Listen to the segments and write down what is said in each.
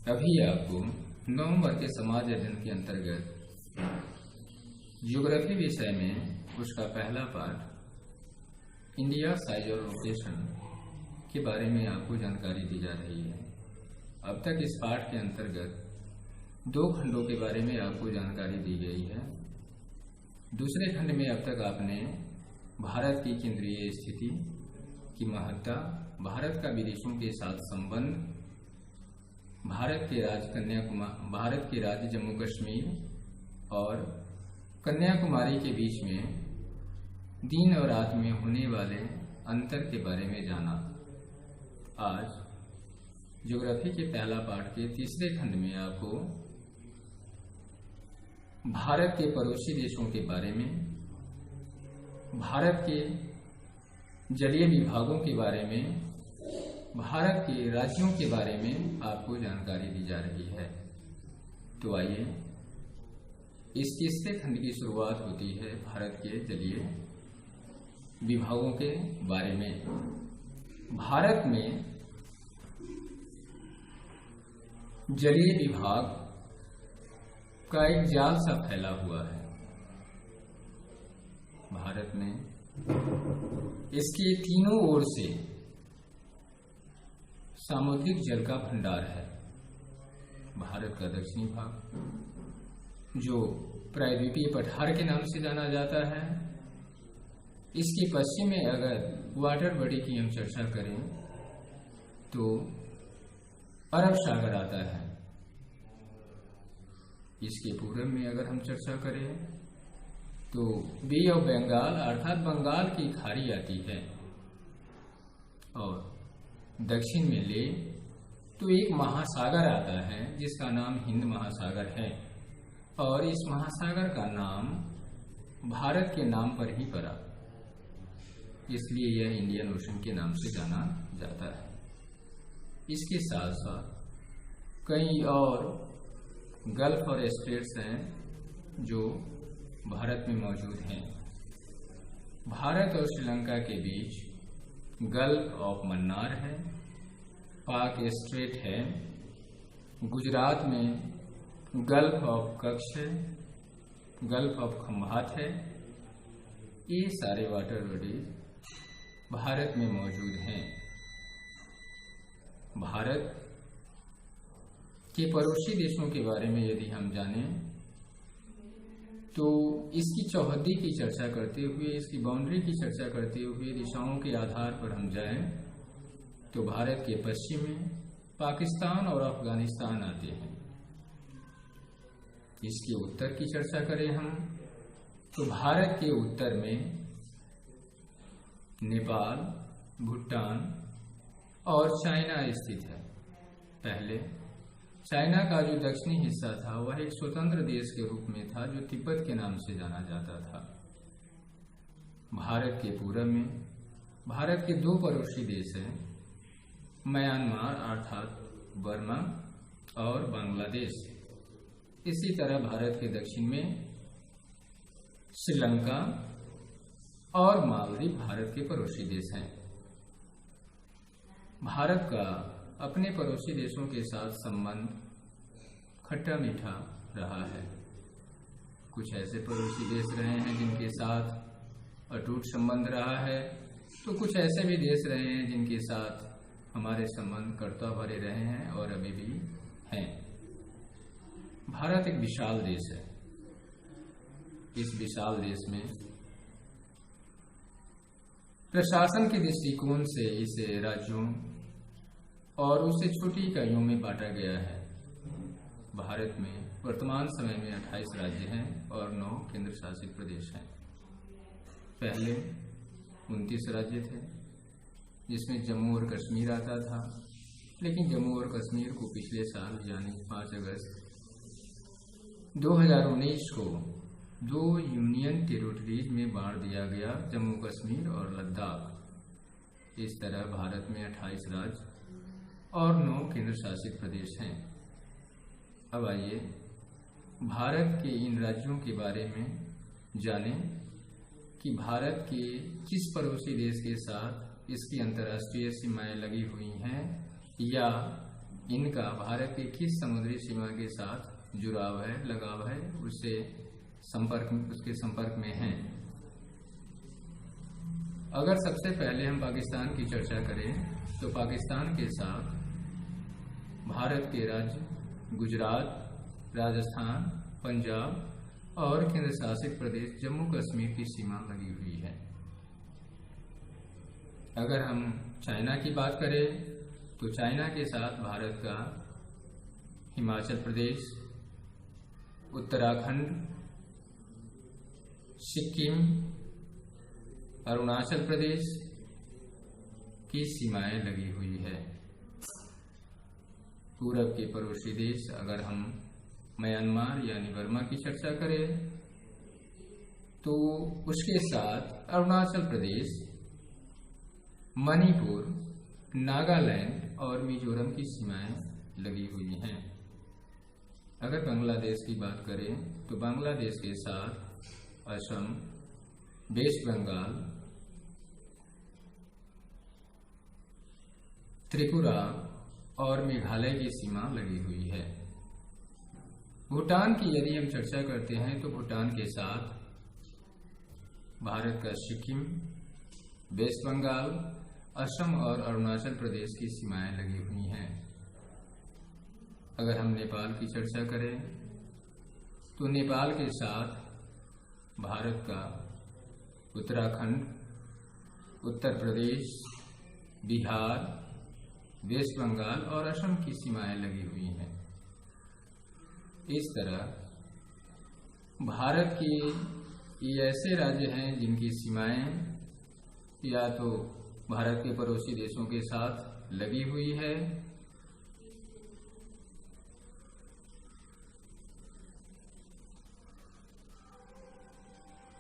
अभी आपको नवंबर के समाज अध्ययन के अंतर्गत ज्योग्राफी विषय में उसका पहला पाठ इंडिया साइज और लोकेशन के बारे में आपको जानकारी दी जा रही है। अब तक इस पाठ के अंतर्गत 2 खंडों के बारे में आपको जानकारी दी गई है। दूसरे खंड में अब तक आपने भारत की केंद्रीय स्थिति की महत्ता, भारत का विदेशों के साथ संबंध, भारत के राज्य जम्मू कश्मीर और कन्याकुमारी के बीच में दिन और रात में होने वाले अंतर के बारे में जाना। आज ज्योग्राफी के पहला पाठ के तीसरे खंड में आपको भारत के पड़ोसी देशों के बारे में, भारत के जलीय विभागों के बारे में, भारत के राज्यों के बारे में आपको जानकारी दी जा रही है। तो आइए, इस तीसरे खंड की शुरुआत होती है भारत के जलीय विभागों के बारे में। भारत में जलीय विभाग का एक जाल सा फैला हुआ है। भारत में इसके तीनों ओर से सामुद्रिक जल का भंडार है। भारत का दक्षिणी भाग, जो प्रायद्वीपीय पठार के नाम से जाना जाता है, इसके पश्चिम में अगर वाटर बॉडी की हम चर्चा करें तो अरब सागर आता है। इसके पूर्व में अगर हम चर्चा करें तो बे ऑफ बंगाल अर्थात बंगाल की खाड़ी आती है, और दक्षिण में ले तो एक महासागर आता है जिसका नाम हिंद महासागर है, और इस महासागर का नाम भारत के नाम पर ही पड़ा, इसलिए यह इंडियन ओशन के नाम से जाना जाता है। इसके साथ साथ कई और गल्फ और स्ट्रेट्स हैं जो भारत में मौजूद हैं। भारत और श्रीलंका के बीच गल्फ ऑफ मन्नार है, पाक स्ट्रेट है, गुजरात में गल्फ ऑफ कच्छ है, गल्फ ऑफ खंभात है। ये सारे वाटर बॉडीज भारत में मौजूद हैं। भारत के पड़ोसी देशों के बारे में यदि हम जानें तो इसकी चौहद्दी की चर्चा करते हुए, इसकी बाउंड्री की चर्चा करते हुए दिशाओं के आधार पर हम जाएं तो भारत के पश्चिम में पाकिस्तान और अफगानिस्तान आते हैं। इसके उत्तर की चर्चा करें हम तो भारत के उत्तर में नेपाल, भूटान और चाइना स्थित है। पहले चाइना का जो दक्षिणी हिस्सा था वह एक स्वतंत्र देश के रूप में था जो तिब्बत के नाम से जाना जाता था। भारत के पूर्व में भारत के 2 पड़ोसी देश हैं, म्यांमार अर्थात बर्मा और बांग्लादेश। इसी तरह भारत के दक्षिण में श्रीलंका और मालदीव भारत के पड़ोसी देश हैं। भारत का अपने पड़ोसी देशों के साथ संबंध खट्टा मीठा रहा है। कुछ ऐसे पड़ोसी देश रहे हैं जिनके साथ अटूट संबंध रहा है, तो कुछ ऐसे भी देश रहे हैं जिनके साथ हमारे संबंध कर्तव्य भरे रहे हैं और अभी भी हैं। भारत एक विशाल देश है। इस विशाल देश में प्रशासन के दृष्टिकोण से इसे राज्यों और उसे छोटी इकाइयों में बांटा गया है। भारत में वर्तमान समय में 28 राज्य हैं और 9 केंद्र शासित प्रदेश हैं। पहले 29 राज्य थे जिसमें जम्मू और कश्मीर आता था, लेकिन जम्मू और कश्मीर को पिछले साल यानी 5 अगस्त 2019 को 2 यूनियन टेरिटरीज में बांट दिया गया, जम्मू कश्मीर और लद्दाख। इस तरह भारत में 28 राज्य और 9 केंद्र शासित प्रदेश हैं। अब आइए भारत के इन राज्यों के बारे में जानें कि भारत के किस पड़ोसी देश के साथ इसकी अंतर्राष्ट्रीय सीमाएं लगी हुई हैं या इनका भारत की किस समुद्री सीमा के साथ जुड़ाव है, लगाव है, उसके संपर्क में हैं। अगर सबसे पहले हम पाकिस्तान की चर्चा करें तो पाकिस्तान के साथ भारत के राज्य गुजरात, राजस्थान, पंजाब और केंद्र शासित प्रदेश जम्मू कश्मीर की सीमा लगी हुई है। अगर हम चाइना की बात करें तो चाइना के साथ भारत का हिमाचल प्रदेश, उत्तराखंड, सिक्किम, अरुणाचल प्रदेश की सीमाएं लगी हुई है। पूरब के पड़ोसी देश अगर हम म्यांमार यानी बर्मा की चर्चा करें तो उसके साथ अरुणाचल प्रदेश, मणिपुर, नागालैंड और मिजोरम की सीमाएं लगी हुई हैं। अगर बांग्लादेश की बात करें तो बांग्लादेश के साथ असम, वेस्ट बंगाल, त्रिपुरा और मेघालय की सीमा लगी हुई है। भूटान की यदि हम चर्चा करते हैं तो भूटान के साथ भारत का सिक्किम, वेस्ट बंगाल, असम और अरुणाचल प्रदेश की सीमाएं लगी हुई हैं। अगर हम नेपाल की चर्चा करें तो नेपाल के साथ भारत का उत्तराखंड, उत्तर प्रदेश, बिहार, वेस्ट बंगाल और असम की सीमाएं लगी हुई हैं। इस तरह भारत के ये ऐसे राज्य हैं जिनकी सीमाएं या तो भारत के पड़ोसी देशों के साथ लगी हुई है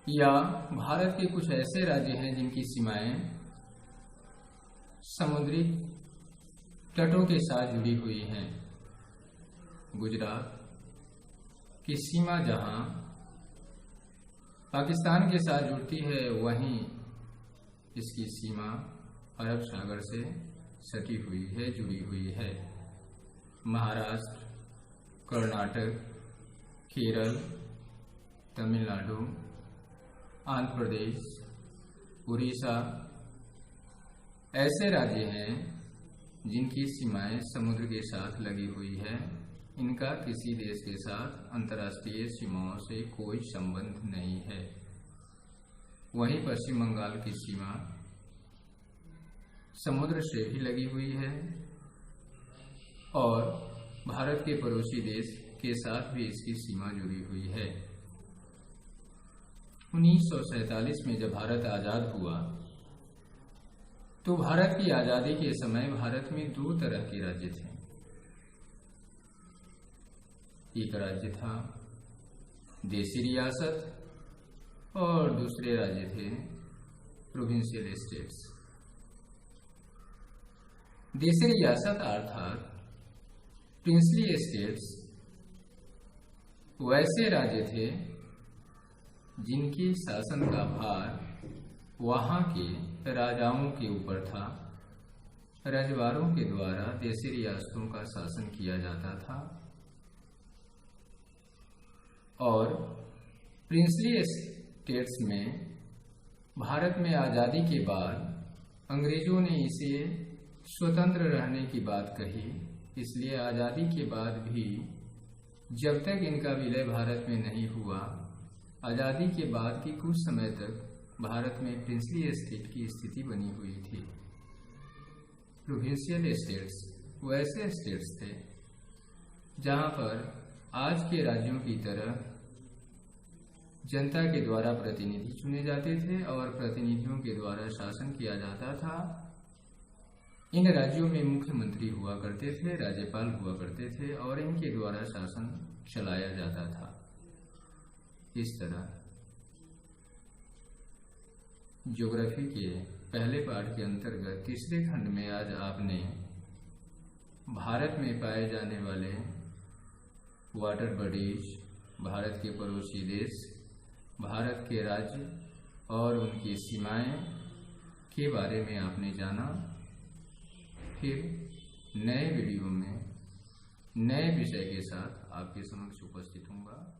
या भारत के कुछ ऐसे राज्य हैं जिनकी सीमाएं समुद्री तटों के साथ जुड़ी हुई हैं। गुजरात की सीमा जहां पाकिस्तान के साथ जुड़ती है वहीं इसकी सीमा अरब सागर से सटी हुई है, जुड़ी हुई है। महाराष्ट्र, कर्नाटक, केरल, तमिलनाडु, आंध्र प्रदेश, उड़ीसा ऐसे राज्य हैं जिनकी सीमाएं समुद्र के साथ लगी हुई है। इनका किसी देश के साथ अंतर्राष्ट्रीय सीमाओं से कोई संबंध नहीं है। वहीं पश्चिम बंगाल की सीमा समुद्र से भी लगी हुई है और भारत के पड़ोसी देश के साथ भी इसकी सीमा जुड़ी हुई है। 1947 में जब भारत आजाद हुआ तो भारत की आजादी के समय भारत में दो तरह के राज्य थे। एक राज्य था देशी रियासत और दूसरे राज्य थे प्रोविंशियल स्टेट्स। देशी रियासत अर्थात प्रिंसली स्टेट्स वैसे राज्य थे जिनकी शासन का भार वहां के राजाओं के ऊपर था। रजवाड़ों के द्वारा देशी रियासतों का शासन किया जाता था और प्रिंसली स्टेट्स में भारत में आजादी के बाद अंग्रेजों ने इसे स्वतंत्र रहने की बात कही। इसलिए आजादी के बाद भी जब तक इनका विलय भारत में नहीं हुआ, आजादी के बाद की कुछ समय तक भारत में प्रिंसली स्टेट की स्थिति बनी हुई थी। प्रोविंशियल स्टेट्स वैसे स्टेट्स थे जहां पर आज के राज्यों की तरह जनता के द्वारा प्रतिनिधि चुने जाते थे और प्रतिनिधियों के द्वारा शासन किया जाता था। इन राज्यों में मुख्यमंत्री हुआ करते थे, राज्यपाल हुआ करते थे और इनके द्वारा शासन चलाया जाता था। इस तरह ज्योग्राफी के पहले पाठ के अंतर्गत तीसरे खंड में आज आपने भारत में पाए जाने वाले वाटर बॉडीज, भारत के पड़ोसी देश, भारत के राज्य और उनकी सीमाएं के बारे में आपने जाना। फिर नए वीडियो में नए विषय के साथ आपके समक्ष उपस्थित होऊंगा।